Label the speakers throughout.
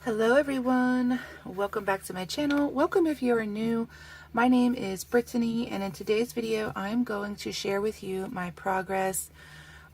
Speaker 1: Hello everyone, welcome back to my channel. Welcome if you are new. My name is Brittany, and in today's video I'm going to share with you my progress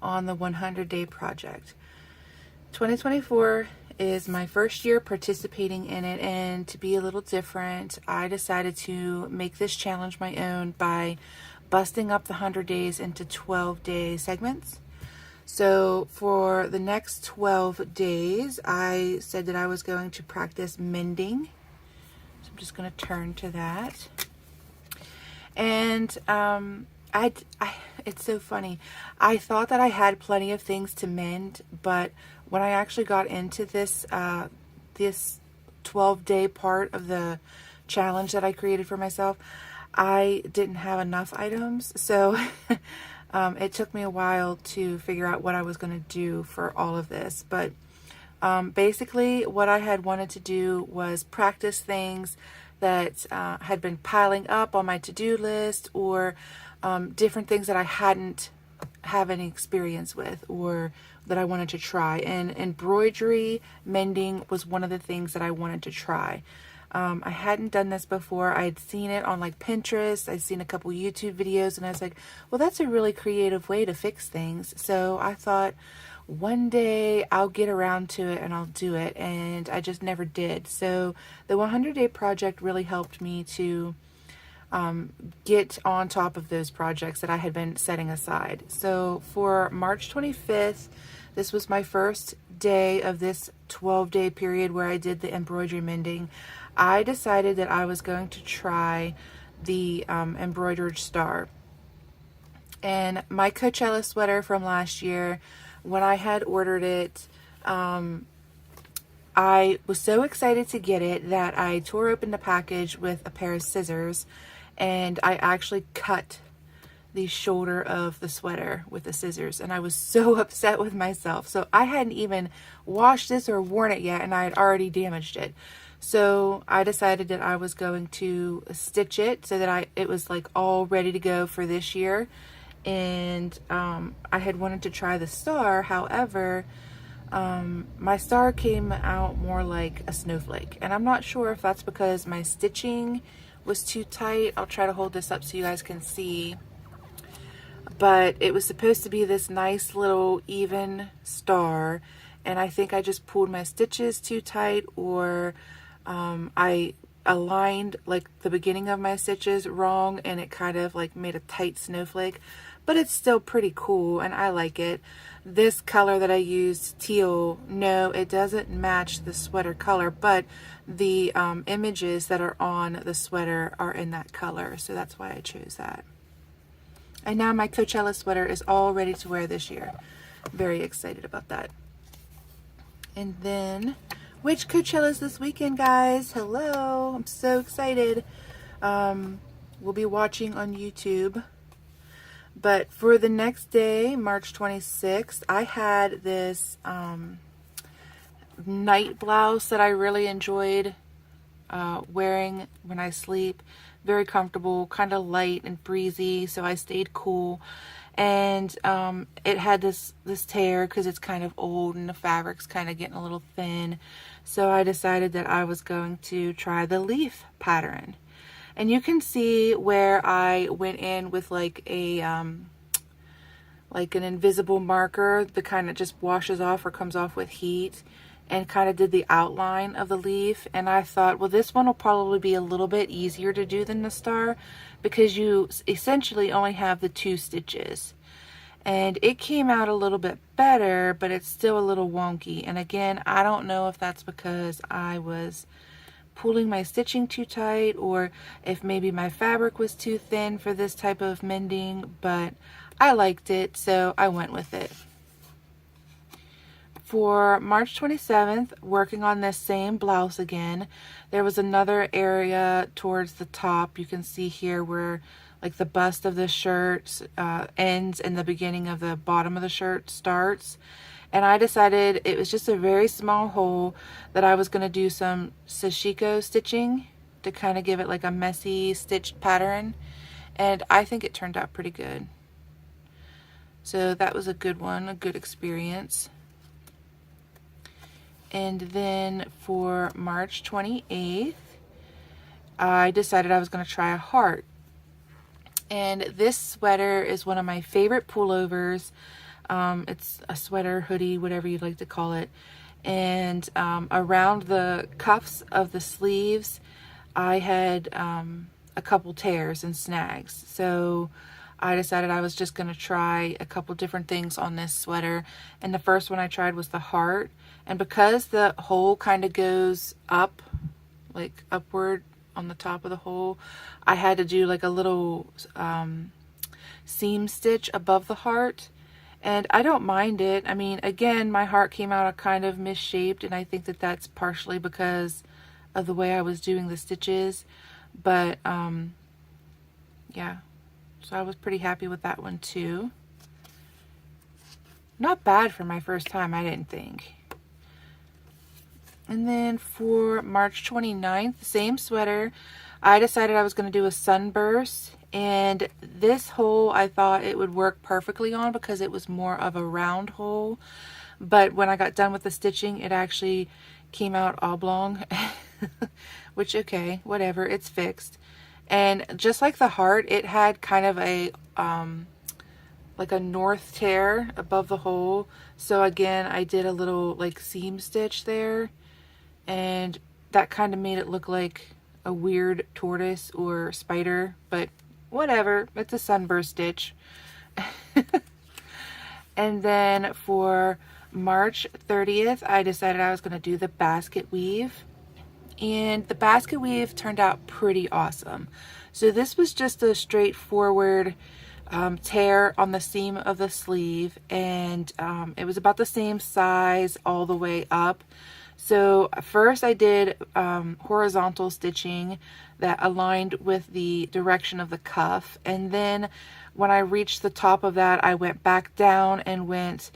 Speaker 1: on the 100-day project. 2024 is my first year participating in it, and to be a little different, I decided to make this challenge my own by busting up the 100 days into 12-day segments. So for the next 12 days, I said that I was going to practice mending. So I'm just going to turn to that. And it's so funny. I thought that I had plenty of things to mend, but when I actually got into this 12-day part of the challenge that I created for myself, I didn't have enough items. So it took me a while to figure out what I was going to do for all of this. But basically what I had wanted to do was practice things that had been piling up on my to-do list, or different things that I hadn't have any experience with or that I wanted to try. And embroidery mending was one of the things that I wanted to try. I hadn't done this before. I had seen it on like Pinterest. I'd seen a couple YouTube videos, and I was like, well, that's a really creative way to fix things. So I thought one day I'll get around to it and I'll do it. And I just never did. So the 100-day project really helped me to get on top of those projects that I had been setting aside. So for March 25th, this was my first day of this 12-day period where I did the embroidery mending. I decided that I was going to try the embroidered star. And my Coachella sweater from last year, when I had ordered it, I was so excited to get it that I tore open the package with a pair of scissors, and I actually cut the shoulder of the sweater with the scissors, and I was so upset with myself. So I hadn't even washed this or worn it yet, and I had already damaged it. So I decided that I was going to stitch it so that it was like all ready to go for this year. And I had wanted to try the star. However, my star came out more like a snowflake, and I'm not sure if that's because my stitching was too tight. I'll try to hold this up so you guys can see. But it was supposed to be this nice little even star, and I think I just pulled my stitches too tight, or I aligned like the beginning of my stitches wrong, and it kind of like made a tight snowflake. But it's still pretty cool, and I like it. This color that I used, teal, no, it doesn't match the sweater color, but the images that are on the sweater are in that color, so that's why I chose that. And now my Coachella sweater is all ready to wear this year. Very excited about that. And then, which Coachella's this weekend, guys? Hello, I'm so excited. We'll be watching on YouTube. But for the next day, March 26th, I had this night blouse that I really enjoyed wearing when I sleep. Very comfortable, kind of light and breezy, so I stayed cool. And it had this tear because it's kind of old and the fabric's kind of getting a little thin. So I decided that I was going to try the leaf pattern. And you can see where I went in with like an invisible marker, the kind that just washes off or comes off with heat, and kind of did the outline of the leaf. And I thought, well, this one will probably be a little bit easier to do than the star, because you essentially only have the 2 stitches. And it came out a little bit better, but it's still a little wonky. And again, I don't know if that's because I was pulling my stitching too tight, or if maybe my fabric was too thin for this type of mending, but I liked it, so I went with it. For March 27th, working on this same blouse again, there was another area towards the top. You can see here where like the bust of the shirt ends and the beginning of the bottom of the shirt starts. And I decided it was just a very small hole that I was going to do some sashiko stitching to kind of give it like a messy stitched pattern. And I think it turned out pretty good. So that was a good one, a good experience. And then for March 28th, I decided I was going to try a heart. And this sweater is one of my favorite pullovers. It's a sweater, hoodie, whatever you'd like to call it. And around the cuffs of the sleeves, I had a couple tears and snags. So I decided I was just going to try a couple different things on this sweater. And the first one I tried was the heart. And because the hole kind of goes up, like upward on the top of the hole, I had to do like a little seam stitch above the heart. And I don't mind it. I mean, again, my heart came out kind of misshaped, and I think that that's partially because of the way I was doing the stitches. But yeah, so I was pretty happy with that one too. Not bad for my first time, I didn't think. And then for March 29th, same sweater, I decided I was going to do a sunburst. And this hole I thought it would work perfectly on because it was more of a round hole. But when I got done with the stitching, it actually came out oblong. Which, okay, whatever, it's fixed. And just like the heart, it had kind of a like a north tear above the hole. So again, I did a little like seam stitch there, and that kind of made it look like a weird tortoise or spider, but whatever, it's a sunburst stitch. And then for March 30th, I decided I was going to do the basket weave. And the basket weave turned out pretty awesome. So this was just a straightforward tear on the seam of the sleeve, and it was about the same size all the way up. So first I did horizontal stitching that aligned with the direction of the cuff, and then when I reached the top of that, I went back down and went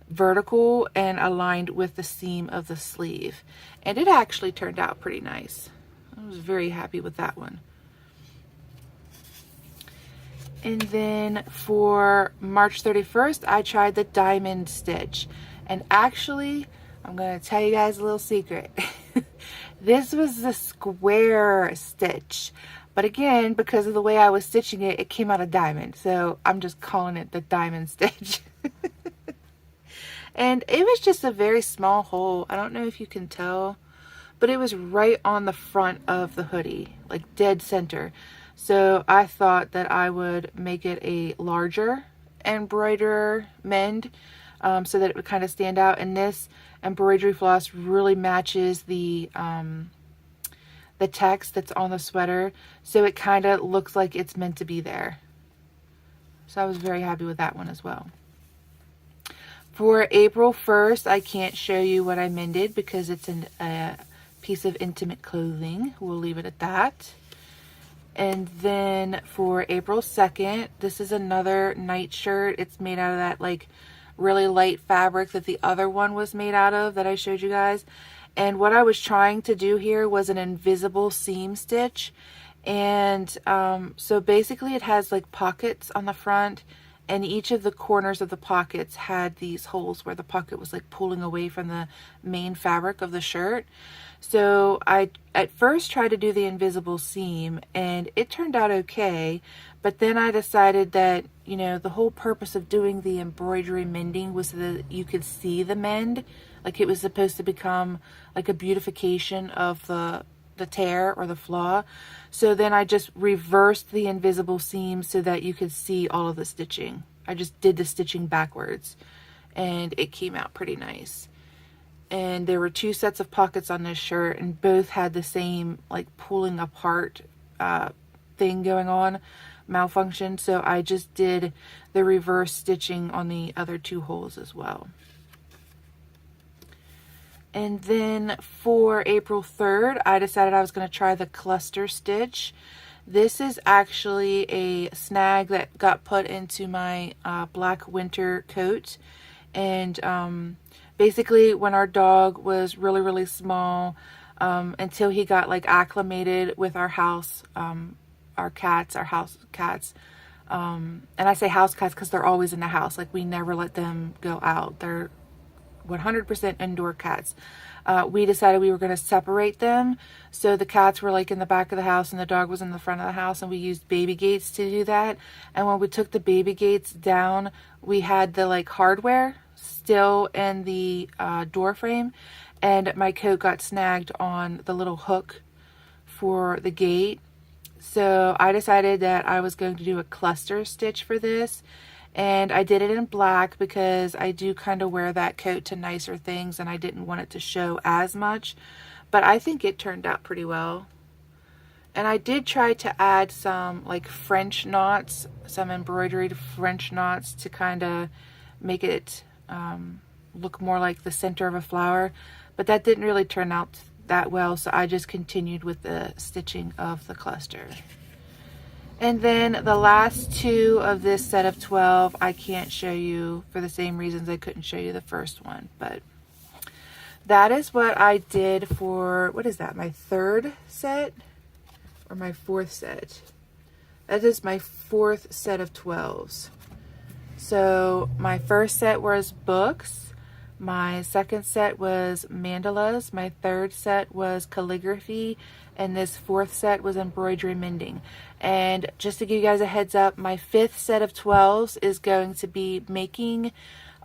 Speaker 1: vertical and aligned with the seam of the sleeve, and it actually turned out pretty nice. I was very happy with that one. And then for March 31st, I tried the diamond stitch, and actually I'm going to tell you guys a little secret. This was the square stitch, but again, because of the way I was stitching it, it came out a diamond, so I'm just calling it the diamond stitch. And it was just a very small hole. I don't know if you can tell, but it was right on the front of the hoodie, like dead center. So I thought that I would make it a larger embroiderer mend, so that it would kind of stand out. And this embroidery floss really matches the text that's on the sweater, so it kind of looks like it's meant to be there. So I was very happy with that one as well. For April 1st, I can't show you what I mended because it's a piece of intimate clothing. We'll leave it at that. And then for April 2nd, this is another nightshirt. It's made out of that like really light fabric that the other one was made out of that I showed you guys. And what I was trying to do here was an invisible seam stitch. And so basically it has like pockets on the front, and each of the corners of the pockets had these holes where the pocket was like pulling away from the main fabric of the shirt. So I at first tried to do the invisible seam, and it turned out okay, but then I decided that, you know, the whole purpose of doing the embroidery mending was so that you could see the mend. Like it was supposed to become like a beautification of the tear or the flaw. So then I just reversed the invisible seam so that you could see all of the stitching. I just did the stitching backwards, and it came out pretty nice. And there were two sets of pockets on this shirt, and both had the same like pulling apart thing going on, malfunction. So I just did the reverse stitching on the other two holes as well. And then for April 3rd, I decided I was going to try the cluster stitch. This is actually a snag that got put into my black winter coat. And basically when our dog was really, really small, until he got like acclimated with our house, our house cats. And I say house cats because they're always in the house. Like we never let them go out. They're 100% indoor cats. we decided we were going to separate them. So the cats were like in the back of the house and the dog was in the front of the house, and we used baby gates to do that. And when we took the baby gates down, we had the like hardware still in the door frame, and my coat got snagged on the little hook for the gate. So I decided that I was going to do a cluster stitch for this, and I did it in black because I do kind of wear that coat to nicer things and I didn't want it to show as much, but I think it turned out pretty well. And I did try to add some like French knots, some embroidered French knots to kind of make it look more like the center of a flower, but that didn't really turn out that well, so I just continued with the stitching of the cluster. And then the last two of this set of 12 I can't show you for the same reasons I couldn't show you the first one, but that is what I did for, what is that, my third set or my fourth set? That is my fourth set of 12s. So my first set was books, my second set was mandalas, my third set was calligraphy, and this fourth set was embroidery mending. And just to give you guys a heads up, my fifth set of 12s is going to be making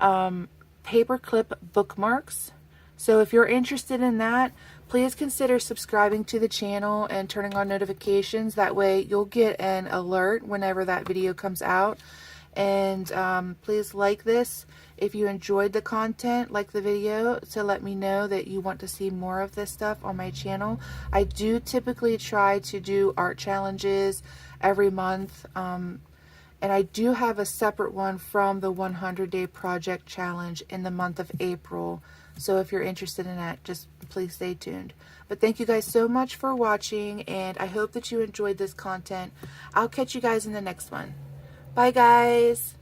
Speaker 1: paperclip bookmarks. So if you're interested in that, please consider subscribing to the channel and turning on notifications. That way you'll get an alert whenever that video comes out. And please like this if you enjoyed the content, like the video, to let me know that you want to see more of this stuff on my channel. I do typically try to do art challenges every month, and I do have a separate one from the 100-day project challenge in the month of April. So if you're interested in that, just please stay tuned. But thank you guys so much for watching, and I hope that you enjoyed this content. I'll catch you guys in the next one. Bye guys.